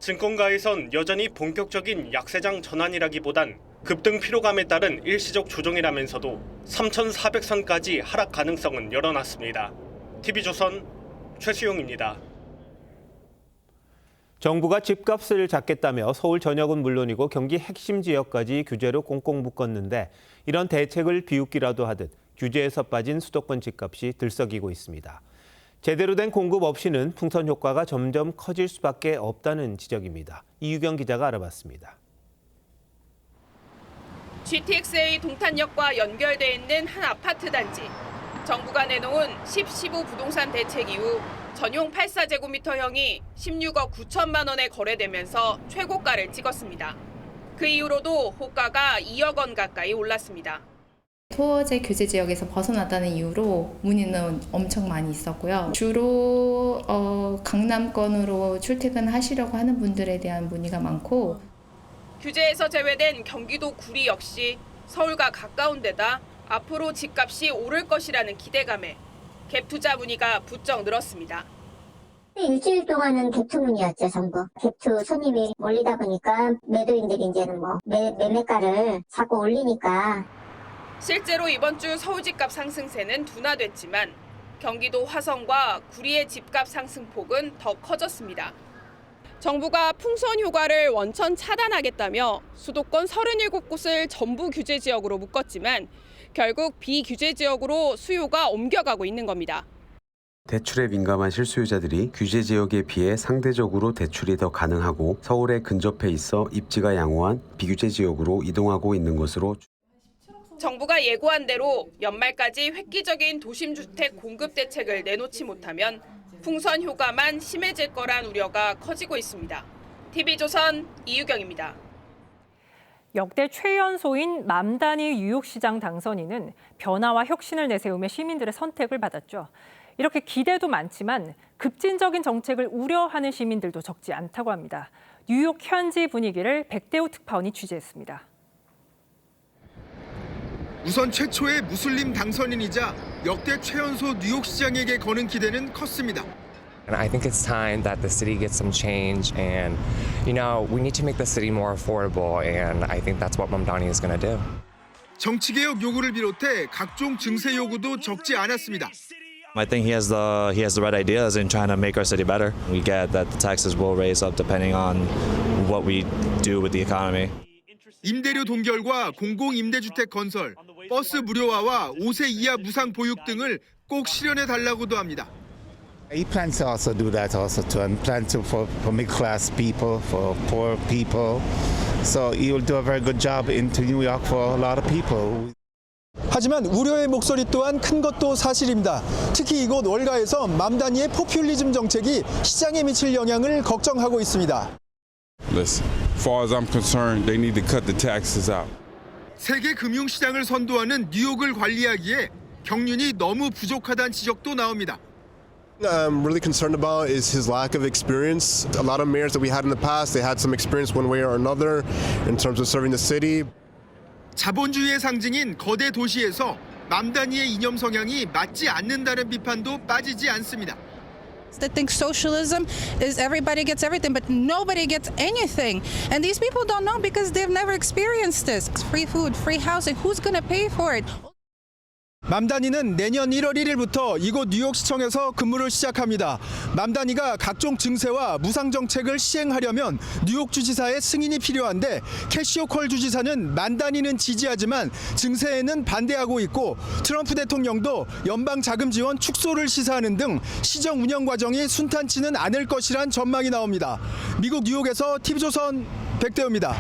증권가에선 여전히 본격적인 약세장 전환이라기보단 급등 피로감에 따른 일시적 조정이라면서도 3,400선까지 하락 가능성은 열어놨습니다. TV조선 최수용입니다. 정부가 집값을 잡겠다며 서울 전역은 물론이고 경기 핵심 지역까지 규제로 꽁꽁 묶었는데 이런 대책을 비웃기라도 하듯 규제에서 빠진 수도권 집값이 들썩이고 있습니다. 제대로 된 공급 없이는 풍선 효과가 점점 커질 수밖에 없다는 지적입니다. 이유경 기자가 알아봤습니다. GTX-A 동탄역과 연결돼 있는 한 아파트 단지. 정부가 내놓은 10.15 부동산 대책 이후 전용 84제곱미터형이 16억 9천만 원에 거래되면서 최고가를 찍었습니다. 그 이후로도 호가가 2억 원 가까이 올랐습니다. 토어제 규제 지역에서 벗어났다는 이유로 문의는 엄청 많이 있었고요. 주로 강남권으로 출퇴근하시려고 하는 분들에 대한 문의가 많고 규제에서 제외된 경기도 구리 역시 서울과 가까운 데다 앞으로 집값이 오를 것이라는 기대감에 갭 투자 문의가 부쩍 늘었습니다. 일주일 동안은 갭투문이었죠, 전부. 갭투 손님이 몰리다 보니까 매도인들이 이제는 매매가를 자꾸 올리니까. 실제로 이번 주 서울 집값 상승세는 둔화됐지만 경기도 화성과 구리의 집값 상승폭은 더 커졌습니다. 정부가 풍선 휴가를 원천 차단하겠다며 수도권 37곳을 전부 규제 지역으로 묶었지만 결국 비규제 지역으로 수요가 옮겨가고 있는 겁니다. 대출에 민감한 실수요자들이 규제 지역에 비해 상대적으로 대출이 더 가능하고 서울에 근접해 있어 입지가 양호한 비규제 지역으로 이동하고 있는 것으로 정부가 예고한 대로 연말까지 획기적인 도심주택 공급 대책을 내놓지 못하면 풍선 효과만 심해질 거란 우려가 커지고 있습니다. TV조선 이유경입니다. 역대 최연소인 맘다니 뉴욕시장 당선인은 변화와 혁신을 내세우며 시민들의 선택을 받았죠. 이렇게 기대도 많지만 급진적인 정책을 우려하는 시민들도 적지 않다고 합니다. 뉴욕 현지 분위기를 백대호 특파원이 취재했습니다. 우선 최초의 무슬림 당선인이자 역대 최연소 뉴욕시장에게 거는 기대는 컸습니다. And I think it's time that the city gets some change and, we need to make the city more affordable and I think that's what Mamdani is going to do. 정치개혁 요구를 비롯해 각종 증세 요구도 적지 않았습니다. I think he has the right ideas in trying to make our city better. We get that the taxes will raise up depending on what we do with the economy. 임대료 동결과 공공임대주택 건설, 버스 무료화와 5세 이하 무상 보육 등을 꼭 실현해 달라고도 합니다. He plans to also do that also too, and plan to for middle class people, for poor people. So he will do a very good job into New York for a lot of people. 하지만 우려의 목소리 또한 큰 것도 사실입니다. 특히 이곳 월가에서 맘다니의 포퓰리즘 정책이 시장에 미칠 영향을 걱정하고 있습니다. Listen, as far as I'm concerned, they need to cut the taxes out. 세계 금융시장을 선도하는 뉴욕을 관리하기에 경륜이 너무 부족하다는 지적도 나옵니다. I'm really concerned about is his lack of experience. A lot of mayors that we had in the past, they had some experience one way or another in terms of serving the city. 자본주의의 상징인 거대 도시에서 맘다니의 이념 성향이 맞지 않는다는 비판도 빠지지 않습니다. They think socialism is everybody gets everything, but nobody gets anything. And these people don't know because they've never experienced this. Free food, free housing, who's going to pay for it? 맘다니는 내년 1월 1일부터 이곳 뉴욕시청에서 근무를 시작합니다. 맘다니가 각종 증세와 무상 정책을 시행하려면 뉴욕 주지사의 승인이 필요한데 캐시오 콜 주지사는 맘다니는 지지하지만 증세에는 반대하고 있고 트럼프 대통령도 연방 자금 지원 축소를 시사하는 등 시정 운영 과정이 순탄치는 않을 것이란 전망이 나옵니다. 미국 뉴욕에서 TV조선 백대호입니다.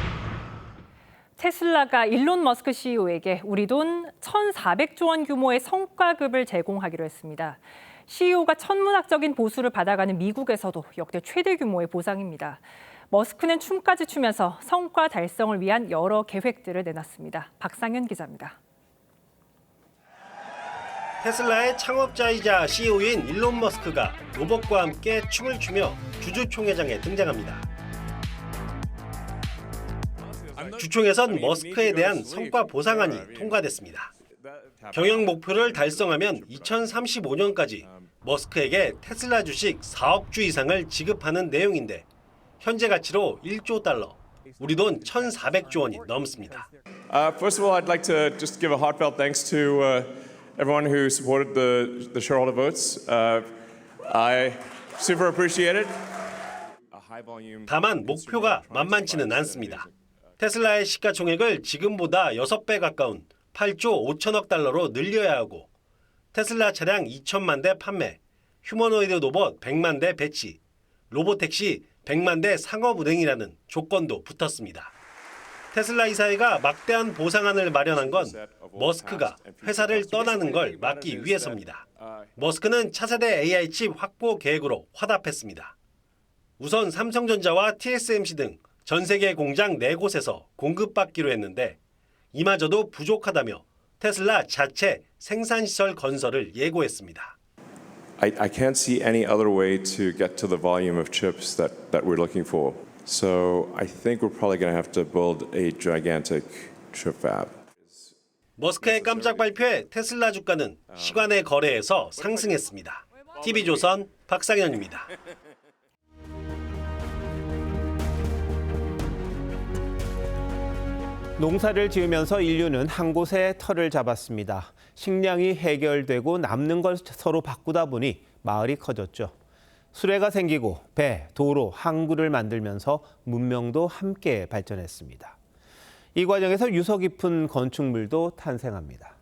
테슬라가 일론 머스크 CEO에게 우리 돈 1,400조 원 규모의 성과급을 제공하기로 했습니다. CEO가 천문학적인 보수를 받아가는 미국에서도 역대 최대 규모의 보상입니다. 머스크는 춤까지 추면서 성과 달성을 위한 여러 계획들을 내놨습니다. 박상현 기자입니다. 테슬라의 창업자이자 CEO인 일론 머스크가 로봇과 함께 춤을 추며 주주총회장에 등장합니다. 주총에선 머스크에 대한 성과 보상안이 통과됐습니다. 경영 목표를 달성하면 2035년까지 머스크에게 테슬라 주식 4억 주 이상을 지급하는 내용인데 현재 가치로 1조 달러, 우리 돈 1,400조 원이 넘습니다. First of all, I'd like to just give a heartfelt thanks to everyone who supported the shareholder votes. I super appreciate it. 다만 목표가 만만치는 않습니다. 테슬라의 시가총액을 지금보다 6배 가까운 8조 5천억 달러로 늘려야 하고 테슬라 차량 2천만 대 판매, 휴머노이드 로봇 100만 대 배치, 로보택시 100만 대 상업 운행이라는 조건도 붙었습니다. 테슬라 이사회가 막대한 보상안을 마련한 건 머스크가 회사를 떠나는 걸 막기 위해서입니다. 머스크는 차세대 AI 칩 확보 계획으로 화답했습니다. 우선 삼성전자와 TSMC 등 전 세계 공장 4곳에서 공급받기로 했는데 이마저도 부족하다며 테슬라 자체 생산시설 건설을 예고했습니다. I can't see any other way to get to the volume of chips that we're looking for. So I think we're probably going to have to build a gigantic chip fab. 머스크의 깜짝 발표에 테슬라 주가는 시간의 거래에서 상승했습니다. TV조선 박상현입니다. 농사를 지으면서 인류는 한 곳에 터를 잡았습니다. 식량이 해결되고 남는 걸 서로 바꾸다 보니 마을이 커졌죠. 수레가 생기고 배, 도로, 항구를 만들면서 문명도 함께 발전했습니다. 이 과정에서 유서 깊은 건축물도 탄생합니다.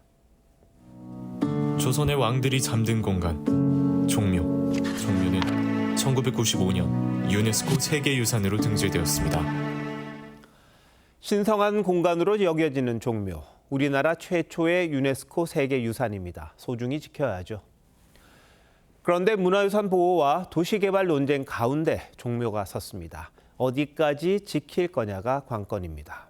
조선의 왕들이 잠든 공간, 종묘. 종묘는 1995년 유네스코 세계유산으로 등재되었습니다. 신성한 공간으로 여겨지는 종묘. 우리나라 최초의 유네스코 세계유산입니다. 소중히 지켜야죠. 그런데 문화유산 보호와 도시개발 논쟁 가운데 종묘가 섰습니다. 어디까지 지킬 거냐가 관건입니다.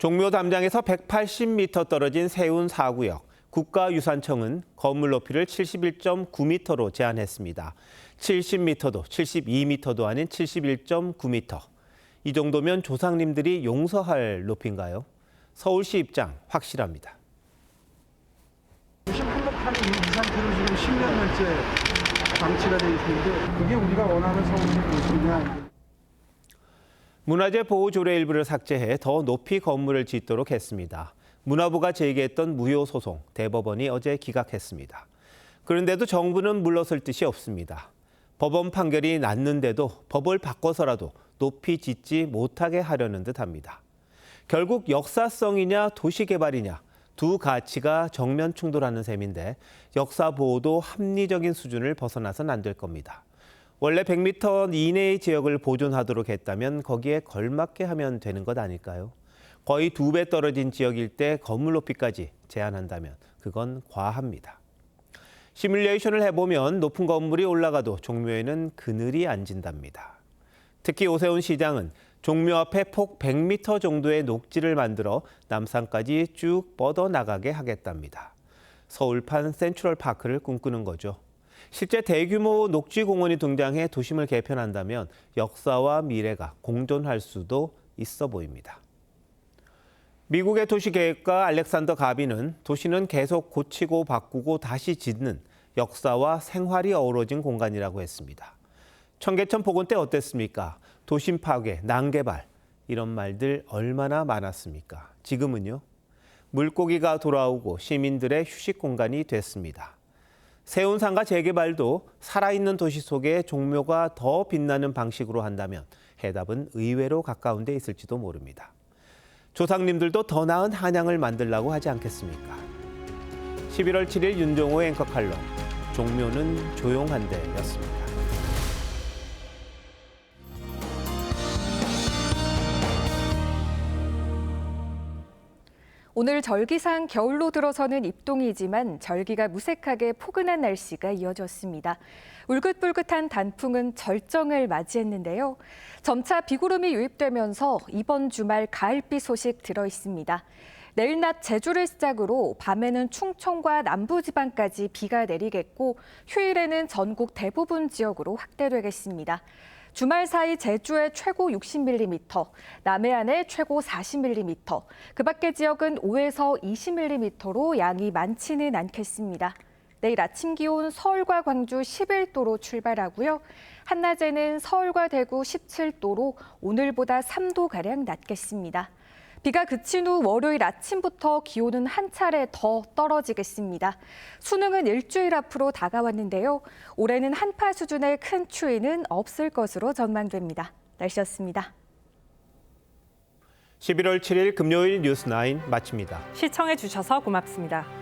종묘 담장에서 180m 떨어진 세운 4구역. 국가유산청은 건물 높이를 71.9m로 제한했습니다. 70m도 72m도 아닌 71.9m. 이 정도면 조상님들이 용서할 높이인가요? 서울시 입장 확실합니다. 한복판이 이 상태로 지금 10년째 방치가 돼 있는데 그게 우리가 원하는 서울시의 모습이냐. 문화재 보호 조례 일부를 삭제해 더 높이 건물을 짓도록 했습니다. 문화부가 제기했던 무효 소송, 대법원이 어제 기각했습니다. 그런데도 정부는 물러설 뜻이 없습니다. 법원 판결이 났는데도 법을 바꿔서라도 높이 짓지 못하게 하려는 듯합니다. 결국 역사성이냐 도시개발이냐 두 가치가 정면 충돌하는 셈인데 역사 보호도 합리적인 수준을 벗어나선 안 될 겁니다. 원래 100m 이내의 지역을 보존하도록 했다면 거기에 걸맞게 하면 되는 것 아닐까요? 거의 2배 떨어진 지역일 때 건물 높이까지 제한한다면 그건 과합니다. 시뮬레이션을 해보면 높은 건물이 올라가도 종묘에는 그늘이 안 진답니다. 특히 오세훈 시장은 종묘 앞에 폭 100m 정도의 녹지를 만들어 남산까지 쭉 뻗어나가게 하겠답니다. 서울판 센트럴파크를 꿈꾸는 거죠. 실제 대규모 녹지공원이 등장해 도심을 개편한다면 역사와 미래가 공존할 수도 있어 보입니다. 미국의 도시계획가 알렉산더 가비는 도시는 계속 고치고 바꾸고 다시 짓는 역사와 생활이 어우러진 공간이라고 했습니다. 청계천 복원 때 어땠습니까? 도심 파괴, 난개발 이런 말들 얼마나 많았습니까? 지금은요? 물고기가 돌아오고 시민들의 휴식 공간이 됐습니다. 세운상가 재개발도 살아있는 도시 속에 종묘가 더 빛나는 방식으로 한다면 해답은 의외로 가까운 데 있을지도 모릅니다. 조상님들도 더 나은 한양을 만들라고 하지 않겠습니까? 11월 7일 윤종호 앵커 칼럼, 종묘는 조용한데였습니다. 오늘 절기상 겨울로 들어서는 입동이지만 절기가 무색하게 포근한 날씨가 이어졌습니다. 울긋불긋한 단풍은 절정을 맞이했는데요. 점차 비구름이 유입되면서 이번 주말 가을비 소식 들어 있습니다. 내일 낮 제주를 시작으로 밤에는 충청과 남부지방까지 비가 내리겠고 휴일에는 전국 대부분 지역으로 확대되겠습니다. 주말 사이 제주에 최고 60mm, 남해안에 최고 40mm, 그 밖의 지역은 5에서 20mm로 양이 많지는 않겠습니다. 내일 아침 기온 서울과 광주 11도로 출발하고요. 한낮에는 서울과 대구 17도로 오늘보다 3도가량 낮겠습니다. 비가 그친 후 월요일 아침부터 기온은 한 차례 더 떨어지겠습니다. 수능은 일주일 앞으로 다가왔는데요. 올해는 한파 수준의 큰 추위는 없을 것으로 전망됩니다. 날씨였습니다. 11월 7일 금요일 뉴스9 마칩니다. 시청해 주셔서 고맙습니다.